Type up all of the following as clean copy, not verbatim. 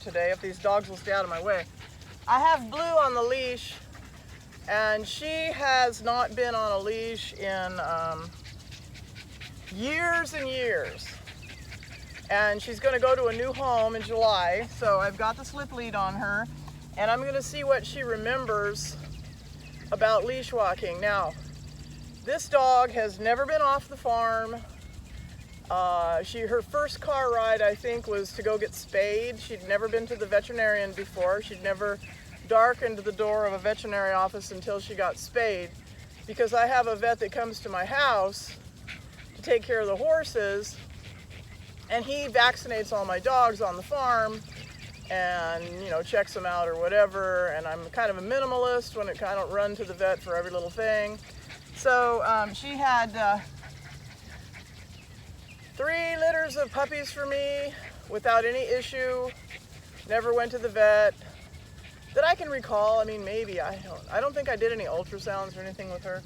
today if these dogs will stay out of my way. I have Blue on the leash, and she has not been on a leash in years and years. And she's going to go to a new home in July, so I've got the slip lead on her, and I'm going to see what she remembers about leash walking. Now, this dog has never been off the farm. Her first car ride, I think, was to go get spayed. She'd never been to the veterinarian before. She'd never darkened the door of a veterinary office until she got spayed, because I have a vet that comes to my house to take care of the horses, and he vaccinates all my dogs on the farm and, you know, checks them out or whatever. And I'm kind of a minimalist when I don't run to the vet for every little thing. So she had 3 litters of puppies for me without any issue. Never went to the vet that I can recall. I mean, maybe, I don't think I did any ultrasounds or anything with her.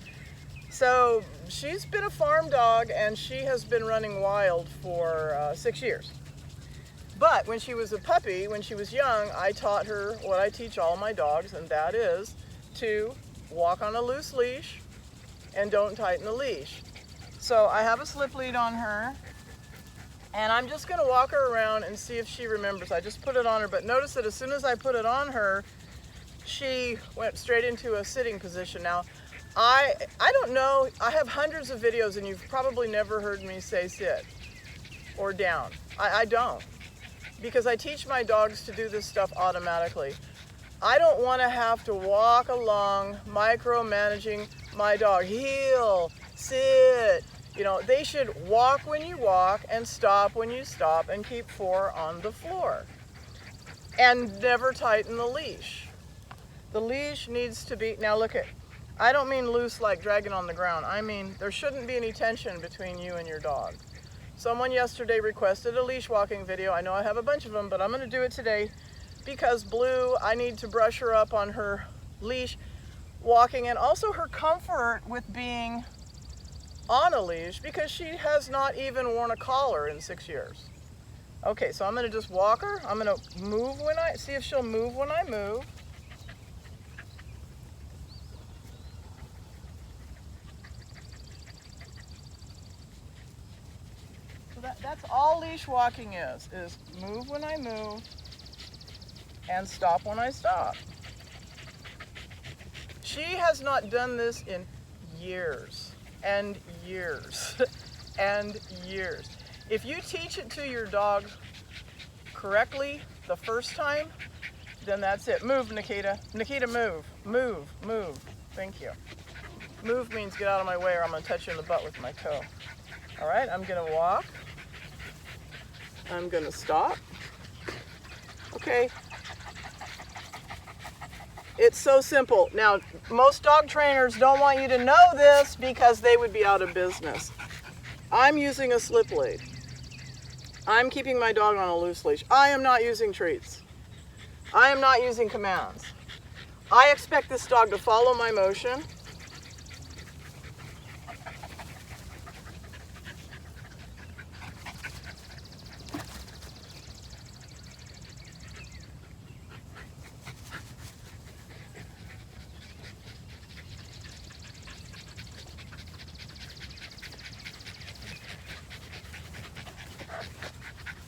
So she's been a farm dog, and she has been running wild for 6 years. But when she was a puppy, when she was young, I taught her what I teach all my dogs, and that is to walk on a loose leash and don't tighten the leash. So I have a slip lead on her, and I'm just going to walk her around and see if she remembers. I just put it on her, but notice that as soon as I put it on her, she went straight into a sitting position. Now, I don't know, I have hundreds of videos, and you've probably never heard me say sit or down. I don't, because I teach my dogs to do this stuff automatically. I don't want to have to walk along micromanaging my dog. Heel, sit. You know, they should walk when you walk and stop when you stop and keep 4 on the floor. And never tighten the leash. The leash needs to be, now look at, I don't mean loose like dragging on the ground. I mean, there shouldn't be any tension between you and your dog. Someone yesterday requested a leash walking video. I know I have a bunch of them, but I'm going to do it today because Blue, I need to brush her up on her leash walking and also her comfort with being on a leash, because she has not even worn a collar in 6 years. Okay, so I'm going to just walk her. I'm going to move when see if she'll move when I move. So that's all leash walking is move when I move and stop when I stop. She has not done this in years and years and years. If you teach it to your dog correctly the first time, then that's it. Move, Nikita. Nikita, move. Move, move. Thank you. Move means get out of my way, or I'm going to touch you in the butt with my toe. All right, I'm going to walk. I'm going to stop. Okay. It's so simple. Now, most dog trainers don't want you to know this because they would be out of business. I'm using a slip lead. I'm keeping my dog on a loose leash. I am not using treats. I am not using commands. I expect this dog to follow my motion.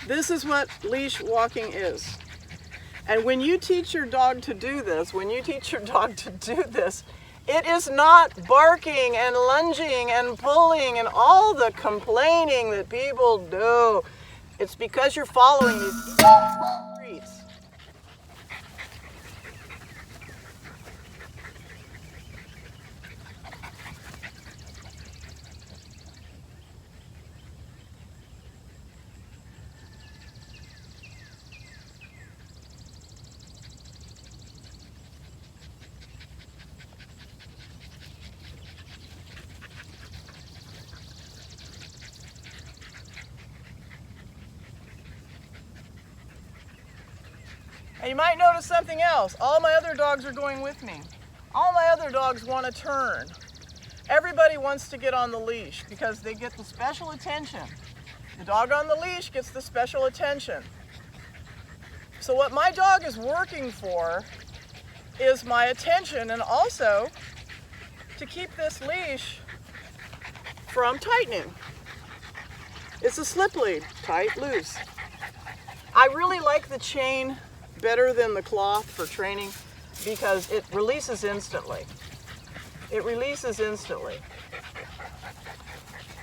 This is what leash walking is. And when you teach your dog to do this, it is not barking and lunging and pulling and all the complaining that people do. It's because you're following these treats. And you might notice something else. All my other dogs are going with me. All my other dogs want to turn. Everybody wants to get on the leash because they get the special attention. The dog on the leash gets the special attention. So what my dog is working for is my attention, and also to keep this leash from tightening. It's a slip lead, tight, loose. I really like the chain better than the cloth for training because it releases instantly. It releases instantly.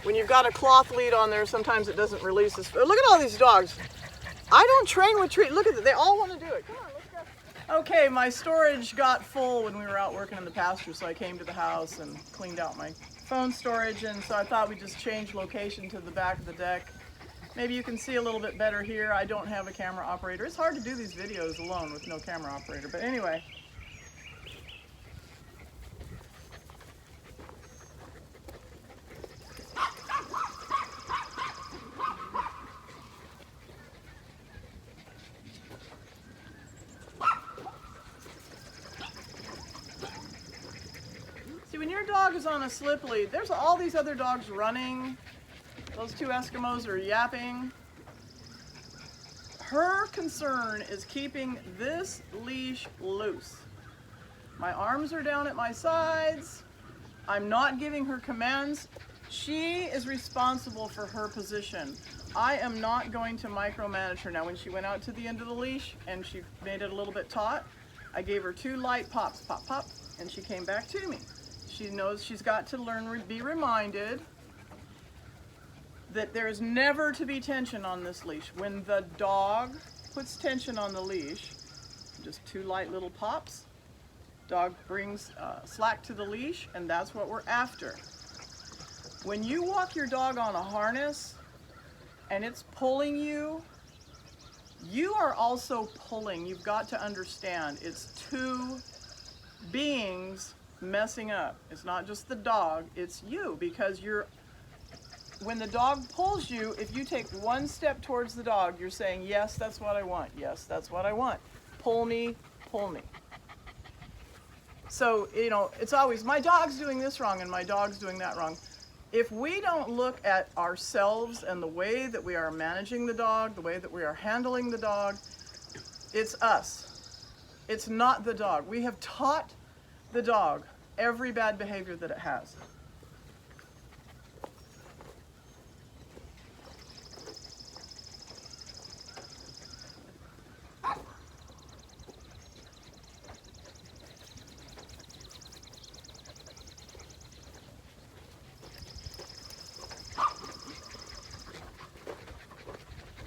When you've got a cloth lead on there, sometimes it doesn't release as. Look at all these dogs. I don't train with treat. Look at it. They all want to do it. Come on, let's go. Okay, my storage got full when we were out working in the pasture, so I came to the house and cleaned out my phone storage, and so I thought we'd just change location to the back of the deck. Maybe you can see a little bit better here. I don't have a camera operator. It's hard to do these videos alone with no camera operator, but anyway. See, when your dog is on a slip lead, there's all these other dogs running. Those two Eskimos are yapping. Her concern is keeping this leash loose. My arms are down at my sides. I'm not giving her commands. She is responsible for her position. I am not going to micromanage her. Now, when she went out to the end of the leash and she made it a little bit taut, I gave her 2 light pops, pop, pop, and she came back to me. She knows she's got to learn, be reminded that there is never to be tension on this leash. When the dog puts tension on the leash, just 2 light little pops, dog brings slack to the leash, and that's what we're after. When you walk your dog on a harness and it's pulling you, you are also pulling. You've got to understand, it's 2 beings messing up. It's not just the dog, it's you, because when the dog pulls you, if you take 1 step towards the dog, you're saying, yes, that's what I want. Yes, that's what I want. Pull me, pull me. So, you know, it's always, my dog's doing this wrong and my dog's doing that wrong. If we don't look at ourselves and the way that we are managing the dog, the way that we are handling the dog, it's us. It's not the dog. We have taught the dog every bad behavior that it has.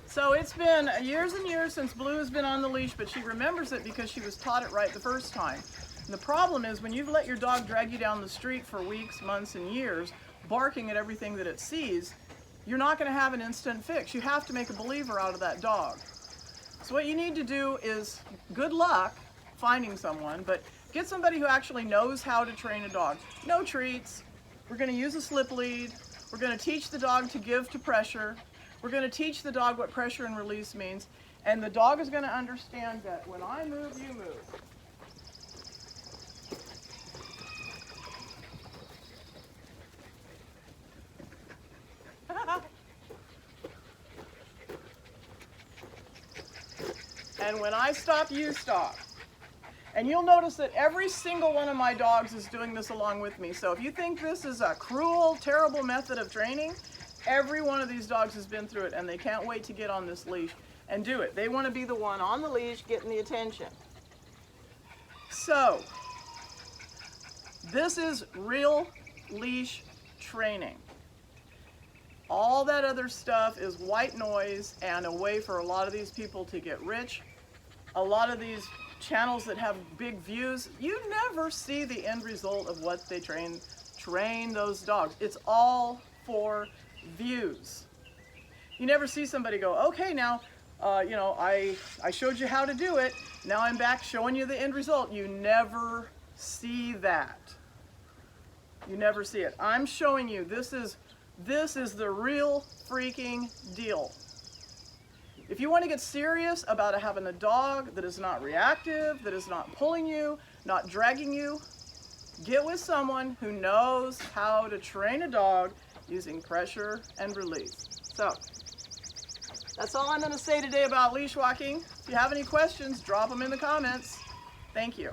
So it's been years and years since Blue has been on the leash, but she remembers it because she was taught it right the first time. And the problem is when you've let your dog drag you down the street for weeks, months, and years, barking at everything that it sees, you're not going to have an instant fix. You have to make a believer out of that dog. So what you need to do is, good luck finding someone, but get somebody who actually knows how to train a dog. No treats. We're going to use a slip lead. We're going to teach the dog to give to pressure. We're going to teach the dog what pressure and release means, and the dog is going to understand that when I move, you move. And when I stop, you stop. And you'll notice that every single one of my dogs is doing this along with me. So if you think this is a cruel, terrible method of training, every one of these dogs has been through it, and they can't wait to get on this leash and do it. They want to be the one on the leash getting the attention. So, this is real leash training. All that other stuff is white noise and a way for a lot of these people to get rich. A lot of these channels that have big views, you never see the end result of what they train those dogs. It's all for views. You never see somebody go, okay, now, you know, I showed you how to do it. Now I'm back showing you the end result. You never see that. You never see it. I'm showing you this is the real freaking deal. If you want to get serious about having a dog that is not reactive, that is not pulling you, not dragging you, get with someone who knows how to train a dog using pressure and release. So, That's all I'm going to say today about leash walking. If you have any questions, drop them in the comments. Thank you.